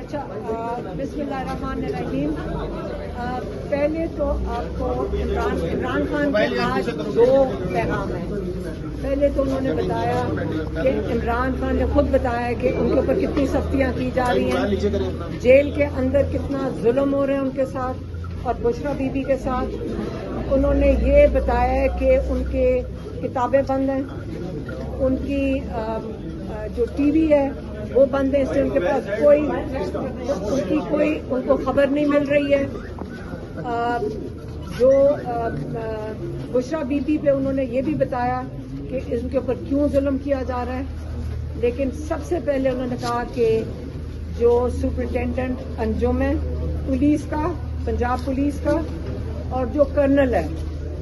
अच्छा, बिस्मिल्लाहिर्रहमानिर्रहीम। पहले तो आपको इमरान खान के पास दो पैगाम हैं। पहले तो उन्होंने बताया कि इमरान खान ने खुद बताया कि उनके ऊपर कितनी सख्तियां की जा रही हैं, जेल के अंदर कितना जुल्म हो रहे हैं उनके साथ और बुशरा बीबी के साथ। उन्होंने ये बताया कि उनके किताबें बंद हैं, उनकी जो टीवी है वो बंद है, इससे उनके पास कोई उनको खबर नहीं मिल रही है। जो बुशरा बीबी पे उन्होंने ये भी बताया कि इनके ऊपर क्यों जुल्म किया जा रहा है। लेकिन सबसे पहले उन्होंने कहा कि जो सुपरिटेंडेंट अंजुम है पुलिस का, पंजाब पुलिस का, और जो कर्नल है,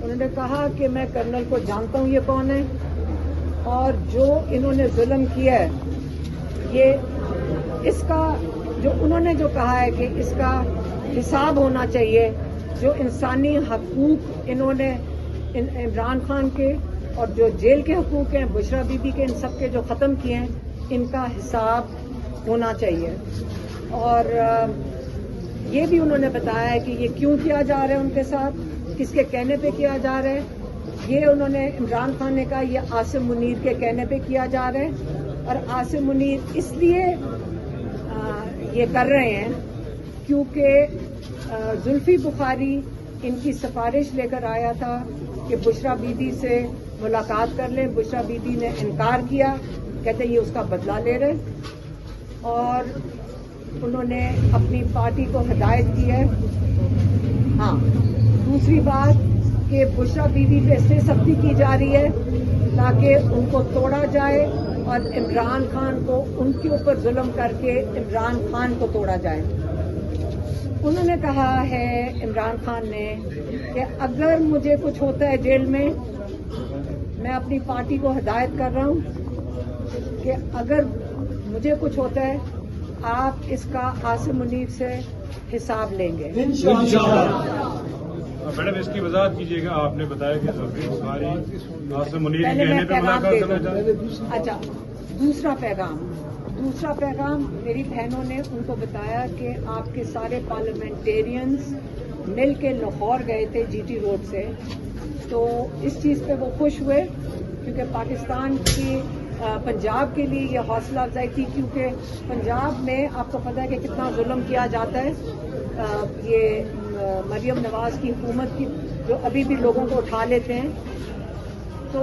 उन्होंने कहा कि मैं कर्नल को जानता हूँ ये कौन है, और जो इन्होंने जुल्म किया है ये इसका जो उन्होंने जो कहा है कि इसका हिसाब होना चाहिए। जो इंसानी हकूक इन्होंने इमरान खान के और जो जेल के हकूक हैं बुशरा बीबी के, इन सब के जो ख़त्म किए हैं, इनका हिसाब होना चाहिए। और ये भी उन्होंने बताया है कि ये क्यों किया जा रहा है उनके साथ, किसके कहने पे किया जा रहा है। ये उन्होंने इमरान खान ने कहा ये आसिम मुनीर के कहने पे किया जा रहा है, और आसिम मुनीर इसलिए ये कर रहे हैं क्योंकि जुल्फी बुखारी इनकी सिफारिश लेकर आया था कि बुशरा बीबी से मुलाकात कर लें। बुशरा बीबी ने इनकार किया, कहते ये उसका बदला ले रहे। और उन्होंने अपनी पार्टी को हिदायत की है। हाँ, दूसरी बात कि बुशरा बीबी पे इससे सख्ती की जा रही है ताकि उनको तोड़ा जाए और इमरान खान को उनके ऊपर जुल्म करके इमरान खान को तोड़ा जाए। उन्होंने कहा है इमरान खान ने कि अगर मुझे कुछ होता है जेल में, मैं अपनी पार्टी को हिदायत कर रहा हूं कि अगर मुझे कुछ होता है आप इसका आसिम मुनीर से हिसाब लेंगे। मैडम इसकी वजाहत कीजिएगा। आपने बताया कि जुल्फी बुखारी आसिम मुनीर के कहने पे मुलाकात करना चाहते हैं। अच्छा, दूसरा पैगाम मेरी बहनों ने उनको बताया कि आपके सारे पार्लियामेंटेरियंस मिल के लाहौर गए थे जीटी रोड से, तो इस चीज़ पे वो खुश हुए क्योंकि पाकिस्तान की पंजाब के लिए ये हौसला अफजाई थी, क्योंकि पंजाब में आपको पता है कि कितना जुल्म किया जाता है। ये मरियम नवाज की हुकूमत की जो अभी भी लोगों को उठा लेते हैं, तो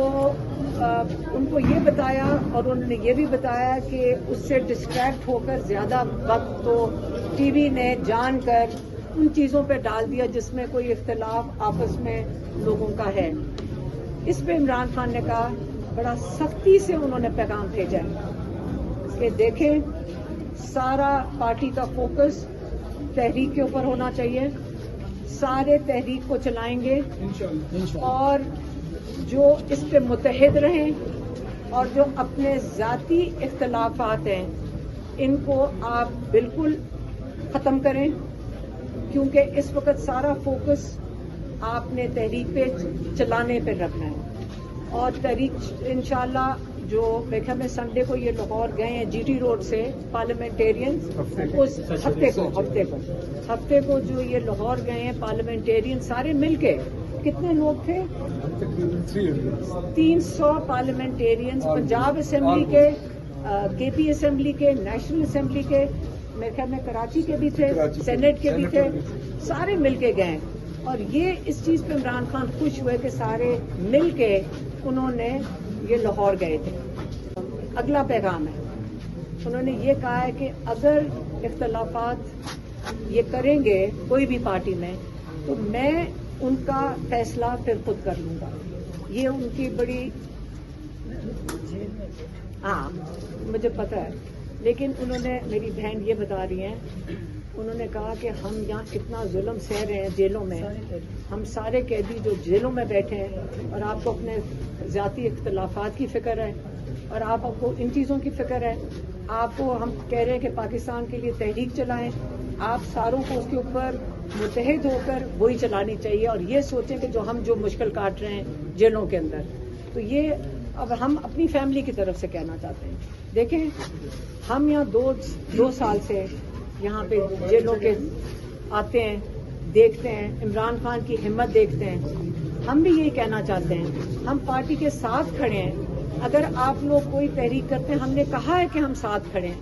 उनको ये बताया और उन्होंने ये भी बताया कि उससे डिस्ट्रैक्ट होकर ज़्यादा वक्त तो टीवी ने जानकर उन चीज़ों पे डाल दिया जिसमें कोई इख्तिलाफ आपस में लोगों का है। इस पे इमरान खान ने कहा, बड़ा सख्ती से उन्होंने पैगाम भेजा है कि देखें सारा पार्टी का फोकस तहरीक के ऊपर होना चाहिए, सारे तहरीक को चलाएंगे और जो इस पे मुतहद रहें और जो अपने ज़ाती इख्तिलाफात हैं इनको आप बिल्कुल ख़त्म करें, क्योंकि इस वक्त सारा फोकस आपने तहरीक पे चलाने पे रखना है। और तहरीक इंशाल्लाह जो मेरे में संडे को ये लाहौर गए हैं जीटी रोड से पार्लियामेंटेरियंस, उस हफ्ते को जो ये लाहौर गए हैं पार्लियामेंटेरियन सारे मिलके, कितने लोग थे, 300 पार्लियामेंटेरियंस पंजाब असेंबली के, केपी असेंबली के, नेशनल असेंबली के, मेरे ख्याल में कराची के भी थे, सेनेट के भी थे, सारे मिलके गए। और ये इस चीज़ पे इमरान खान खुश हुए कि सारे मिलके उन्होंने ये लाहौर गए थे। अगला पैगाम है, उन्होंने ये कहा है कि अगर इख्तिलाफात ये करेंगे कोई भी पार्टी में तो मैं उनका फैसला फिर खुद कर लूंगा। ये उनकी बड़ी, हाँ मुझे पता है, लेकिन उन्होंने, मेरी बहन ये बता रही हैं, उन्होंने कहा कि हम यहाँ इतना जुल्म सह रहे हैं जेलों में, हम सारे कैदी जो जेलों में बैठे हैं, और आपको अपने ज़ाती इख्तिलाफात की फ़िक्र है और आपको इन चीज़ों की फ़िक्र है। आपको हम कह रहे हैं कि पाकिस्तान के लिए तहरीक चलाएं, आप सारों को उसके ऊपर मुतहद होकर वही चलानी चाहिए और ये सोचें कि जो मुश्किल काट रहे हैं जेलों के अंदर, तो ये अब हम अपनी फैमिली की तरफ से कहना चाहते हैं। देखें, हम यहाँ दो साल से यहाँ पे जेलों के आते हैं, देखते हैं, इमरान खान की हिम्मत देखते हैं। हम भी यही कहना चाहते हैं, हम पार्टी के साथ खड़े हैं। अगर आप लोग कोई तहरीक करते हैं, हमने कहा है कि हम साथ खड़े हैं,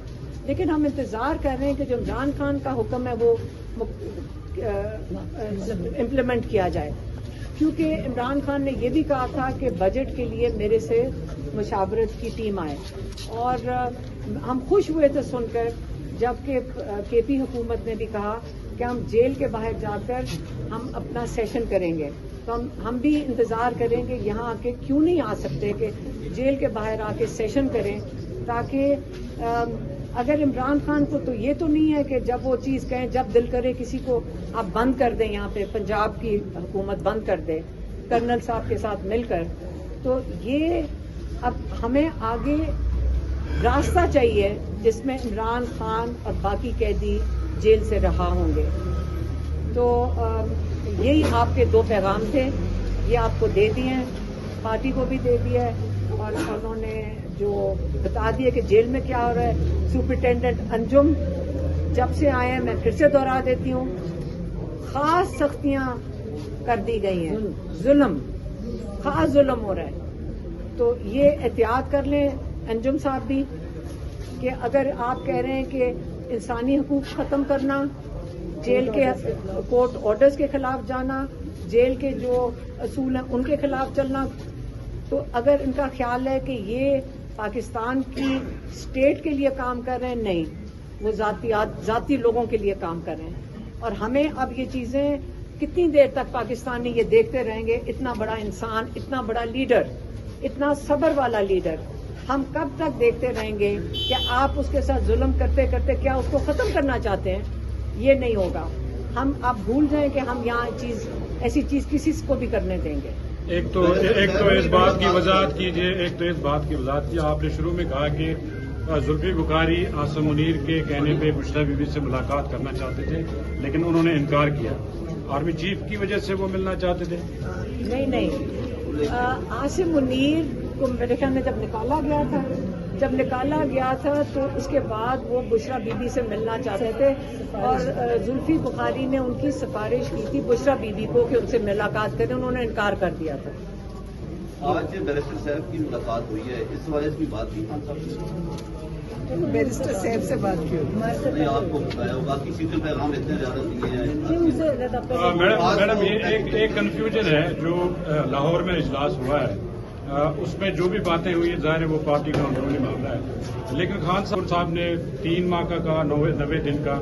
लेकिन हम इंतजार कर रहे हैं कि जो इमरान खान का हुक्म है वो इम्प्लीमेंट किया जाए, क्योंकि इमरान खान ने ये भी कहा था कि बजट के लिए मेरे से मुशावरत की टीम आए, और हम खुश हुए थे सुनकर जबकि केपी हुकूमत ने भी कहा कि हम जेल के बाहर जाकर हम अपना सेशन करेंगे। तो हम भी इंतज़ार करेंगे यहाँ आके क्यों नहीं आ सकते कि जेल के बाहर आके सेशन करें, ताकि अगर इमरान खान को तो ये तो नहीं है कि जब वो चीज़ कहें, जब दिल करे किसी को आप बंद कर दें, यहाँ पे पंजाब की हुकूमत बंद कर दे कर्नल साहब के साथ मिलकर। तो ये अब हमें आगे रास्ता चाहिए जिसमें इमरान खान और बाकी कैदी जेल से रहा होंगे। तो यही आपके दो पैगाम थे, ये आपको दे दिए हैं, पार्टी को भी दे दिया है, और उन्होंने जो बता दिया कि जेल में क्या हो रहा है। सुपरिटेंडेंट अंजुम जब से आए हैं, मैं फिर से दोहरा देती हूँ, खास सख्तियां कर दी गई हैं, जुल्म, खास जुल्म हो रहा है। तो ये एहतियात कर लें अंजुम साहब भी कि अगर आप कह रहे हैं कि इंसानी हकूक खत्म करना, जेल के कोर्ट ऑर्डर्स के खिलाफ जाना, जेल के जो असूल हैं उनके खिलाफ चलना, तो अगर इनका ख्याल है कि ये पाकिस्तान की स्टेट के लिए काम कर रहे हैं, नहीं, वो जाती लोगों के लिए काम कर रहे हैं। और हमें अब ये चीजें कितनी देर तक पाकिस्तान ये देखते रहेंगे, इतना बड़ा इंसान, इतना बड़ा लीडर, इतना सब्र वाला लीडर, हम कब तक देखते रहेंगे कि आप उसके साथ जुल्म करते करते क्या उसको खत्म करना चाहते हैं? ये नहीं होगा। हम आप भूल जाएं कि हम यहाँ ऐसी चीज किसी को भी करने देंगे। एक तो इस बात की वजाहत कीजिए, आपने शुरू में कहा कि जुल्फी बुखारी आसिम मुनीर के कहने पे बुशरा बीबी से मुलाकात करना चाहते थे, लेकिन उन्होंने इनकार किया। आर्मी चीफ की वजह से वो मिलना चाहते थे? नहीं, आसिम मुनीर को मेरे ख्याल में जब निकाला गया था तो उसके बाद वो बुशरा बीबी से मिलना चाहते थे, और जुल्फी बुखारी ने उनकी सिफारिश की थी बुशरा बीबी को कि उनसे मुलाकात करें, उन्होंने इनकार कर दिया था। आज बैरिस्टर साहब की मुलाकात हुई है, इस वजह से बात की खान साहब बैरिस्टर साहब से बात की नहीं, आपको बताया होगा किसी के पैगाम इतने ज्यादा दिए हैं। मैडम ये एक कंफ्यूजन है जो लाहौर में इजलास हुआ है, उसमें जो भी बातें हुई जाहिर है वो पार्टी का अंदरूनी मामला है, लेकिन खान साहब ने 3 माह का कहा, 90 दिन का।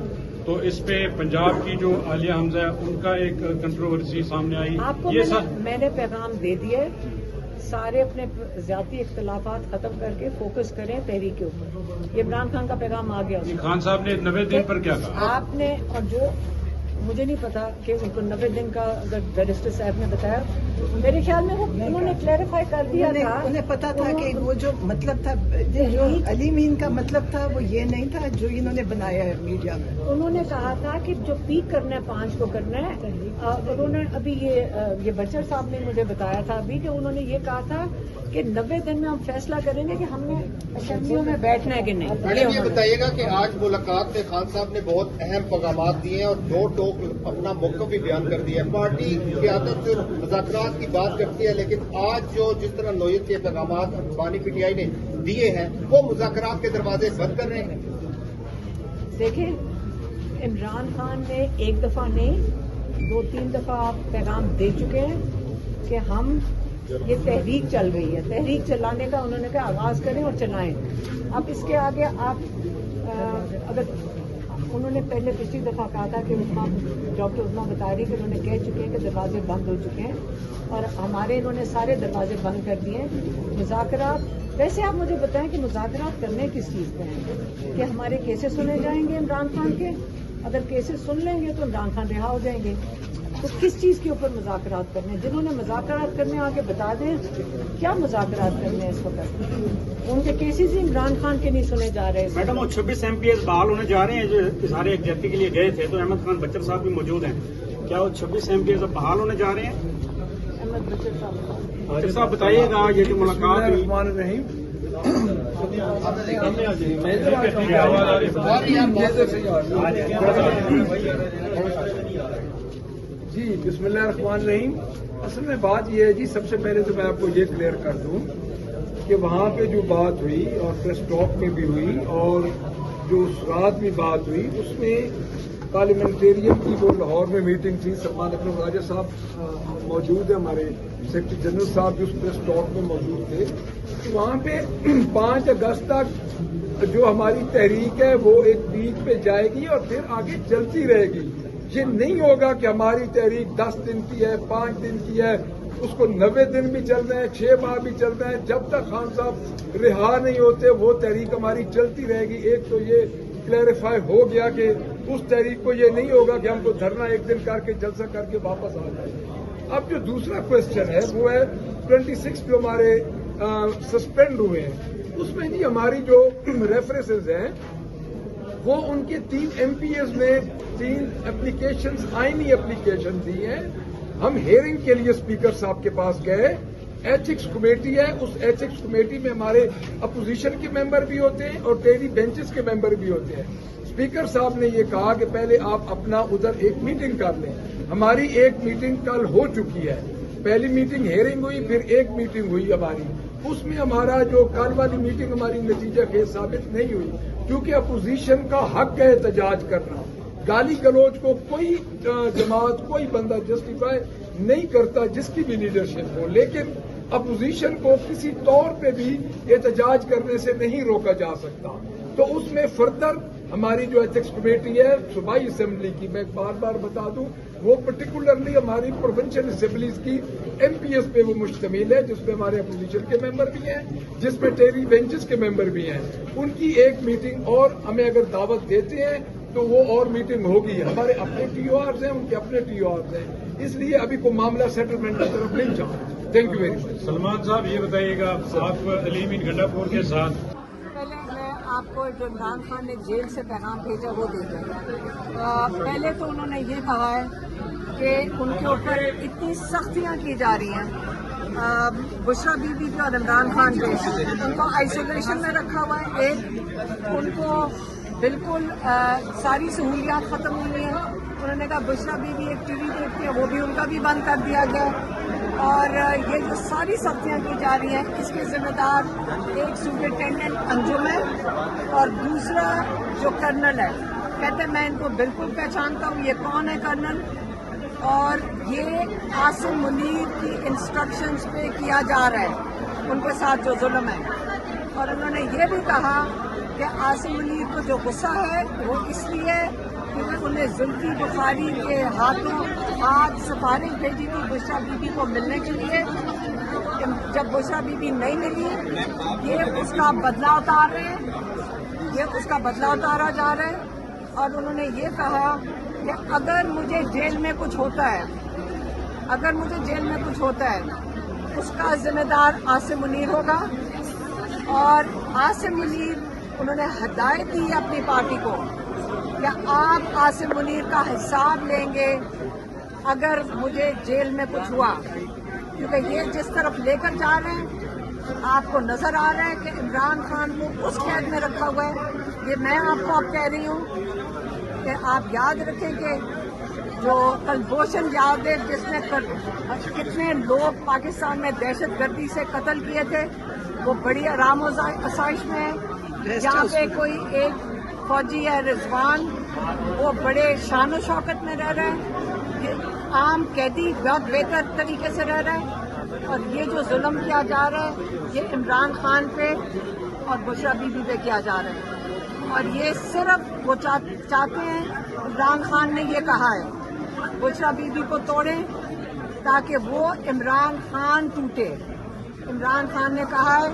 तो इस पे पंजाब की जो आलिया हमजा है उनका एक कंट्रोवर्सी सामने आई। आपको ये मैंने पैगाम दे दिए, सारे अपने ज्यादा इख्तलाफात खत्म करके फोकस करें तहरीक के ऊपर। ये इमरान खान का पैगाम आ गया। खान साहब ने 90 दिन पर क्या कहा आपने? और जो मुझे नहीं पता कि उनको 90 दिन का अगर बैरिस्टर साहब ने बताया, मेरे ख्याल में वो उन्होंने क्लैरिफाई कर दिया था। उन्हें पता था कि वो जो मतलब था, जो अली मीन का मतलब था, वो ये नहीं था जो इन्होंने बनाया है मीडिया में। उन्होंने कहा था कि जो पीक करना है 5 को करना है। उन्होंने अभी ये बच्चर साहब ने मुझे बताया था अभी कि उन्होंने ये कहा था कि 90 दिन में हम फैसला करेंगे कि हमने असेंबलियों में बैठना है कि नहीं। मैडम ये बताइएगा कि आज मुलाकात में खान साहब ने बहुत अहम पैगाम दिए हैं और दो टोक अपना मौक़िफ़ भी बयान कर दिया है। पार्टी की आदत से मुज़ाकरात की बात करती है, लेकिन आज जो जिस तरह नोयत के पैगाम बानी पीटीआई ने दिए हैं वो मुज़ाकरात के दरवाजे बंद कर रहे हैं। देखिए, इमरान खान ने एक दफा नहीं 2-3 दफा पैगाम दे चुके हैं कि हम ये तहरीक चल रही है, तहरीक चलाने का उन्होंने कहा आगाज करें और चलाएं। अब इसके आगे आप अगर उन्होंने पहले पिछली दफा कहा था कि डॉक्टर उस्मा बता रही कि उन्होंने कह चुके हैं कि दरवाजे बंद हो चुके हैं और हमारे इन्होंने सारे दरवाजे बंद कर दिए हैं। मुज़ाकरात, वैसे आप मुझे बताएं कि मुज़ाकरात करने किस चीज़ पे हैं? कि हमारे केसेस सुने जाएंगे इमरान खान के? अगर केसेस सुन लेंगे तो इमरान खान रिहा हो जाएंगे। तो किस चीज़ के ऊपर मुज़ाकरात करने? जिन्होंने मुज़ाकरात करने आगे बता दें क्या मुज़ाकरात करने हैं इस वक्त। उनके केसेस ही इमरान खान के नहीं सुने जा रहे। मैडम, वो 26 MPs बहाल होने जा रहे हैं जो इजहार यकजहती के लिए गए थे, तो अहमद खान बच्चर साहब भी मौजूद हैं। क्या वो 26 MPs अब बहाल होने जा रहे हैं? अहमद बच्चर साहब बच्चर साहब बताइएगा, ये जो मुलाकात हुई। جی بسم اللہ الرحمن الرحیم. اصل میں بات یہ ہے جی، سب سے پہلے تو میں آپ کو یہ کلیئر کر دوں کہ وہاں پہ جو بات ہوئی اور پریس ٹاک میں بھی ہوئی اور جو رات میں بات ہوئی، اس میں پارلیمنٹرین کی جو لاہور میں میٹنگ تھی، سلمان اکرم راجہ صاحب موجود ہیں، ہمارے سیکرٹری جنرل صاحب بھی اس پریس ٹاک میں موجود تھے. وہاں پہ 5 اگست تک جو ہماری تحریک ہے وہ ایک پیک پہ جائے گی اور پھر آگے چلتی رہے گی. یہ نہیں ہوگا کہ ہماری تحریک 10 دن کی ہے، 5 دن کی ہے، اس کو 90 دن بھی چلنا ہے، 6 ماہ بھی چلنا ہے. جب تک خان صاحب رہا نہیں ہوتے وہ تحریک ہماری چلتی رہے گی. ایک تو یہ کلیریفائی ہو گیا کہ اس تحریک کو یہ نہیں ہوگا کہ ہم کو دھرنا ایک دن کر کے جلسہ کر کے واپس آ جائے. اب جو دوسرا کوشچن ہے وہ ہے 26 جو ہمارے سسپینڈ ہوئے ہیں، اس میں جی ہماری جو ریفرنسز ہیں وہ ان کے 3 ایم پی ایز نے 3 اپلیکیشنز، آئینی اپلیکیشن دی ہیں. ہم ہیئرنگ کے لیے اسپیکر صاحب کے پاس گئے. ایتھکس کمیٹی ہے، اس ایتھکس کمیٹی میں ہمارے اپوزیشن کے ممبر بھی ہوتے ہیں اور ٹیری بینچز کے ممبر بھی ہوتے ہیں. اسپیکر صاحب نے یہ کہا کہ پہلے آپ اپنا ادھر ایک میٹنگ کر لیں. ہماری ایک میٹنگ کل ہو چکی ہے. پہلی میٹنگ ہیئرنگ ہوئی، پھر ایک میٹنگ ہوئی ہماری. اس میں ہمارا جو کل والی میٹنگ ہماری نتیجہ خیز ثابت نہیں ہوئی، کیونکہ اپوزیشن کا حق ہے احتجاج کرنا. گالی گلوچ کو کوئی جماعت، کوئی بندہ جسٹیفائی نہیں کرتا جس کی بھی لیڈرشپ ہو، لیکن اپوزیشن کو کسی طور پہ بھی احتجاج کرنے سے نہیں روکا جا سکتا. تو اس میں فردر ہماری جو ایتھکس کمیٹی ہے صوبائی اسمبلی کی، میں بار بار بتا دوں، وہ پرٹیکولرلی ہماری پروونشل اسمبلیز کی ایم پی ایس پہ وہ مشتمل ہے، جس میں ہمارے اپوزیشن کے ممبر بھی ہیں، جس میں ٹیری بینچز کے ممبر بھی ہیں. ان کی ایک میٹنگ اور ہمیں اگر دعوت دیتے ہیں تو وہ اور میٹنگ ہوگی. ہمارے اپنے ٹی او آرز ہیں، ان کے اپنے ٹی او آرز ہیں، اس لیے ابھی کوئی معاملہ سیٹلمنٹ کی طرف نہیں جا رہا. Thank you very much. Salman صاحب یہ بتائیے گا، آپ علیم گنڈا پور کے ساتھ پہلے میں آپ کو جو عمران خان نے جیل سے پیغام بھیجا وہ دے دیں. پہلے تو انہوں نے یہ کہا ہے کہ ان کے اوپر اتنی سختیاں کی جا رہی ہیں. بشرا بی بی پہ اور عمران خان پہ ان کو آئسولیشن میں رکھا ہوا ہے. ایک ان کو بالکل ساری سہولیات ختم ہوئی ہیں. انہوں نے کہا بشرا بی بی ایک ٹی وی دیکھتی ہے، وہ بھی ان کا بھی بند کر دیا گیا. اور یہ جو ساری سختیاں کی جا رہی ہیں اس کے ذمہ دار ایک سپرنٹینڈنٹ انجم ہے اور دوسرا جو کرنل ہے. کہتے ہیں میں ان کو بالکل پہچانتا ہوں، یہ کون ہے کرنل، اور یہ عاصم منیر کی انسٹرکشنز پہ کیا جا رہا ہے ان کے ساتھ جو ظلم ہے. اور انہوں نے یہ بھی کہا کہ عاصم منیر کو جو غصہ ہے وہ اس لیے کیونکہ انہیں زلفی بخاری کے ہاتھوں آج سفارش بھیجی تھی بشرا بی بی کو ملنے کے لیے. جب بشرا بی بی نہیں ملی، یہ اس کا بدلہ اتار رہے ہیں، یہ اس کا بدلہ اتارا جا رہا ہے. اور انہوں نے یہ کہا کہ اگر مجھے جیل میں کچھ ہوتا ہے، اگر مجھے جیل میں کچھ ہوتا ہے اس کا ذمہ دار عاصم منیر ہوگا. اور عاصم منیر انہوں نے ہدایت دی اپنی پارٹی کو کہ آپ عاصم منیر کا حساب لیں گے اگر مجھے جیل میں کچھ ہوا، کیونکہ یہ جس طرف لے کر جا رہے ہیں آپ کو نظر آ رہا ہے کہ عمران خان کو اس قید میں رکھا ہوا ہے. یہ میں آپ کو اب کہہ رہی ہوں کہ آپ یاد رکھیں کہ جو کلبھوشن یادیو جس نے کتنے لوگ پاکستان میں دہشت گردی سے قتل کیے تھے، وہ بڑی آرام و آسائش میں ہے. یہاں پہ کوئی ایک فوجی ہے رضوان، وہ بڑے شان و شوکت میں رہ رہا ہے. یہ عام قیدی بہت بہتر طریقے سے رہ رہا ہے. اور یہ جو ظلم کیا جا رہا ہے یہ عمران خان پہ اور بشرا بی بی پہ کیا جا رہا ہے. اور یہ صرف وہ چاہتے ہیں، عمران خان نے یہ کہا ہے بشرا بی بی کو توڑیں تاکہ وہ عمران خان ٹوٹے. عمران خان نے کہا ہے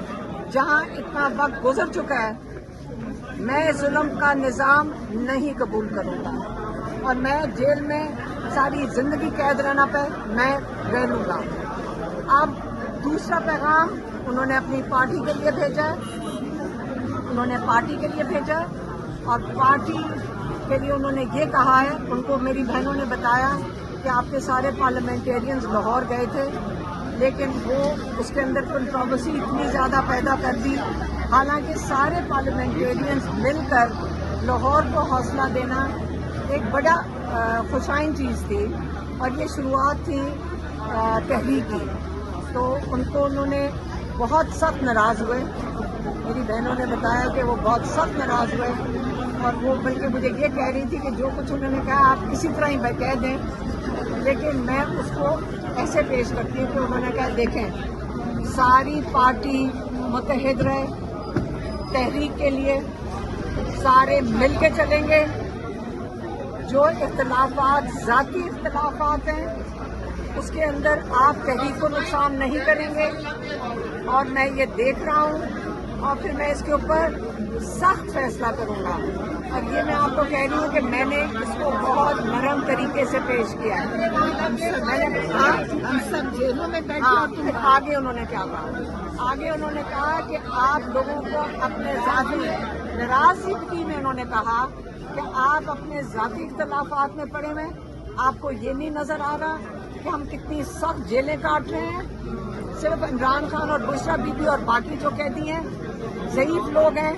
جہاں اتنا وقت گزر چکا ہے میں ظلم کا نظام نہیں قبول کروں گا اور میں جیل میں ساری زندگی قید رہنا پہ میں رہ لوں گا. اب دوسرا پیغام انہوں نے اپنی پارٹی کے لیے بھیجا ہے، انہوں نے پارٹی کے لیے بھیجا اور پارٹی کے لیے انہوں نے یہ کہا ہے، ان کو میری بہنوں نے بتایا کہ آپ کے سارے پارلیمنٹیرینز لاہور گئے تھے لیکن وہ اس کے اندر کنٹروورسی اتنی زیادہ پیدا کر دی. حالانکہ سارے پارلیمنٹیرینز مل کر لاہور کو حوصلہ دینا ایک بڑا خوشائن چیز تھی، اور یہ شروعات تھی تحریک کی. تو ان کو انہوں نے بہت سخت ناراض ہوئے. میری بہنوں نے بتایا کہ وہ بہت سخت ناراض ہوئے، اور وہ بلکہ مجھے یہ کہہ رہی تھی کہ جو کچھ انہوں نے کہا آپ اسی طرح ہی کہہ دیں. لیکن میں اس کو ایسے پیش کرتی ہوں کہ انہوں نے کہا دیکھیں ساری پارٹی متحد رہے تحریک کے لیے، سارے مل کے چلیں گے. جو اختلافات ذاتی اختلافات ہیں اس کے اندر آپ تحریک کو نقصان نہیں کریں گے، اور میں یہ دیکھ رہا ہوں اور پھر میں اس کے اوپر سخت فیصلہ کروں گا. اور یہ میں آپ کو کہہ رہی ہوں کہ میں نے اس کو بہت نرم طریقے سے پیش کیا ہے. میں نے جیلوں میں بیٹھے. آگے انہوں نے کیا کہا؟ آگے انہوں نے کہا کہ آپ لوگوں کو اپنے ذاتی ناراضگی میں انہوں نے کہا کہ آپ اپنے ذاتی اختلافات میں پڑے ہوئے، آپ کو یہ نہیں نظر آ رہا کہ ہم کتنی سخت جیلیں کاٹ رہے ہیں. صرف عمران خان اور بشرا بی بی اور باقی جو قیدی ہیں ضعیف لوگ ہیں،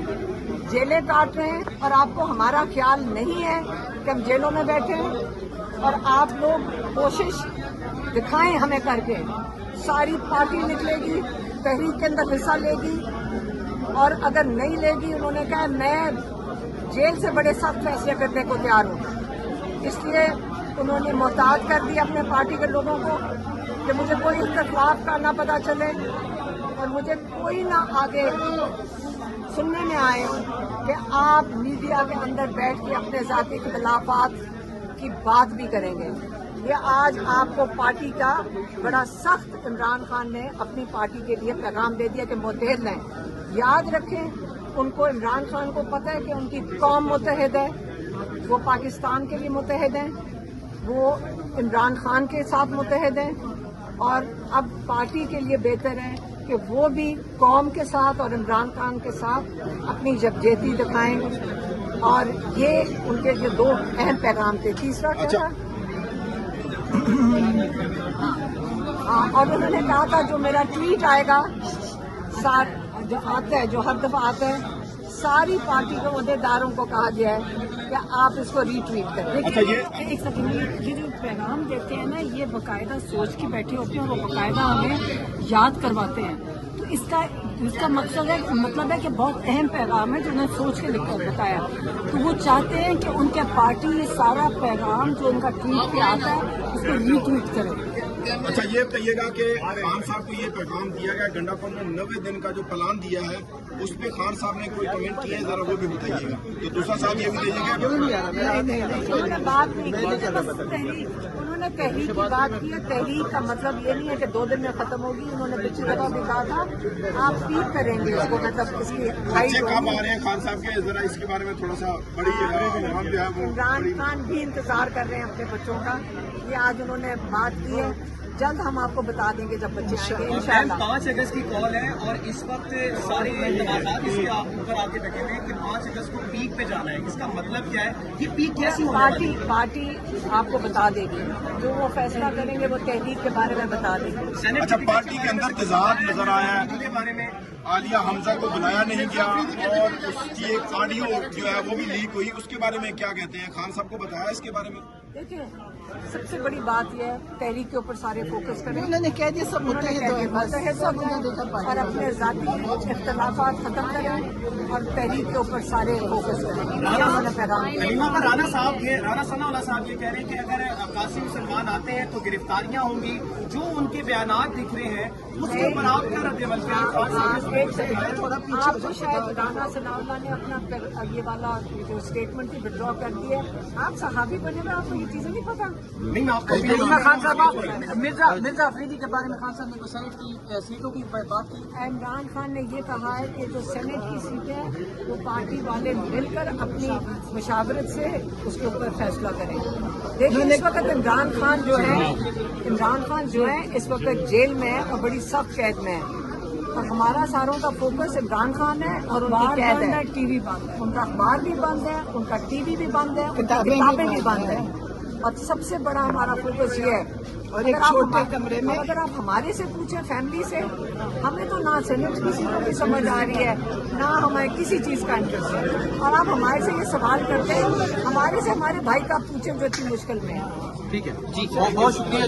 جیلیں کاٹ رہے ہیں، اور آپ کو ہمارا خیال نہیں ہے کہ ہم جیلوں میں بیٹھے ہیں. اور آپ لوگ کوشش دکھائیں ہمیں کر کے. ساری پارٹی نکلے گی، تحریک کے اندر حصہ لے گی، اور اگر نہیں لے گی انہوں نے کہا میں جیل سے بڑے سخت فیصلے کرنے کو تیار ہوں. اس لیے انہوں نے محتاط کر دیا اپنے پارٹی کے لوگوں کو کہ مجھے کوئی اختلاف کا نہ پتہ چلے، اور مجھے کوئی نہ آگے سننے میں آئے کہ آپ میڈیا کے اندر بیٹھ کے اپنے ذاتی اختلافات کی بات بھی کریں گے. یہ آج آپ کو پارٹی کا بڑا سخت عمران خان نے اپنی پارٹی کے لیے پیغام دے دیا کہ متحد رہیں. یاد رکھیں ان کو عمران خان کو پتہ ہے کہ ان کی قوم متحد ہے، وہ پاکستان کے لیے متحد ہیں، وہ عمران خان کے ساتھ متحد ہیں. اور اب پارٹی کے لیے بہتر ہے کہ وہ بھی قوم کے ساتھ اور عمران خان کے ساتھ اپنی یکجہتی دکھائیں. اور یہ ان کے جو دو اہم پیغام تھے. تیسرا کیا تھا؟ اور انہوں نے کہا تھا جو میرا ٹویٹ آئے گا جو آتا ہے، جو ہر دفعہ آتا ہے، ساری پارٹی کے عہدیداروں کو کہا گیا ہے کہ آپ اس کو ری ٹویٹ کریں. ایک سیکنڈ، یہ جو پیغام دیتے ہیں نا یہ باقاعدہ سوچ کے بیٹھے ہوتے ہیں اور وہ باقاعدہ ہمیں یاد کرواتے ہیں. تو اس کا مقصد ہے مطلب ہے کہ بہت اہم پیغام ہے جو انہیں سوچ کے لکھ کر بتایا. تو وہ چاہتے ہیں کہ ان کے پارٹی یہ سارا پیغام جو ان کا ٹویٹ پہ آتا ہے اس کو ری ٹویٹ کرے. اچھا یہ بتائیے گا کہ خان صاحب کو یہ پیغام دیا گیا گنڈا پور میں 90 دن کا جو پلان دیا ہے اس پہ خان صاحب نے کوئی کمنٹ کیا ہے، ذرا وہ بھی بتائیے گا. تو دوسرا صاحب یہ بھی دیجیے گا. انہوں نے بات نہیں کی، انہوں نے تحریک کی بات کی ہے. تحریک کا مطلب یہ نہیں ہے کہ 2 دن میں ختم ہوگی. انہوں نے پچھلی دفعہ بھی کہا تھا آپ فیل کریں گے اس کو، مطلب اس کی بچے کب آ رہے ہیں خان صاحب کے، ذرا اس کے بارے میں تھوڑا سا بڑی عمران خان بھی انتظار کر رہے ہیں اپنے بچوں کا. یہ آج انہوں نے بات کی ہے، جلد ہم آپ کو بتا دیں گے جب بچے آئیں گے انشاءاللہ. 5 اگست کی کال ہے اور اس وقت سارے تنازعات اس کے اوپر آ کے ڈٹے ہوئے ہیں کہ 5 اگست کو پیک پہ جانا ہے. اس کا مطلب کیا ہے؟ یہ پیک کیسی پارٹی آپ کو بتا دے گی، جو وہ فیصلہ کریں گے وہ تحریک کے بارے میں بتا دیں گے. اچھا پارٹی کے اندر تضاد نظر آیا ہے، بارے میں عالیہ حمزہ کو بلایا نہیں گیا اور اس کی ایک آڈیو جو ہے وہ بھی لیک ہوئی، اس کے بارے میں کیا کہتے ہیں؟ خان صاحب کو بتایا اس کے بارے میں؟ دیکھیں سب سے بڑی بات یہ ہے تحریک کے اوپر سارے فوکس کریں. انہوں نے کہہ دیا سب متحد اور اپنے ذاتی اختلافات ختم کریں اور تحریک کے اوپر سارے فوکس کریں. رانا ثناءاللہ صاحب یہ کہہ رہے ہیں کہ اگر قاسم سلمان آتے ہیں تو گرفتاریاں ہوں گی. جو ان کے بیانات دکھ رہے ہیں اس کے اوپر آپ کیا رد عمل آپ کو شاید رانا ثناءاللہ نے اپنا یہ والا جو اسٹیٹمنٹ تھی وڈرا کر دی ہے. آپ صحابی بنے ہوئے آپ کو یہ چیزیں نہیں پتا. خان صاحب مرزا افریدی کے بارے میں خان صاحب نے سینٹ کی سیٹوں کی بات کی. عمران خان نے یہ کہا ہے کہ جو سینٹ کی سیٹیں وہ پارٹی والے مل کر اپنی مشاورت سے اس کے اوپر فیصلہ کریں. دیکھیں اس وقت عمران خان جو ہے اس وقت جیل میں ہے اور بڑی سخت قید میں ہے. اور ہمارا ساروں کا فوکس عمران خان ہے اور ان کی قید ہے. ٹی وی بند ہے، ان کا اخبار بھی بند ہے، ان کا ٹی وی بھی بند ہے، ان کی کتابیں بھی بند ہیں. اور سب سے بڑا ہمارا فوکس یہ ہے और एक अगर आप छोटे हमा- कमरे में। अगर आप हमारे से पूछे फैमिली से, हमें तो ना सेनेट किसी को भी समझ आ रही है, ना हमें किसी चीज का इंटरेस्ट है, और आप हमारे से ये सवाल करते हैं, हमारे से हमारे भाई का पूछे जो इतनी मुश्किल में है। ठीक है जी, बहुत शुक्रिया।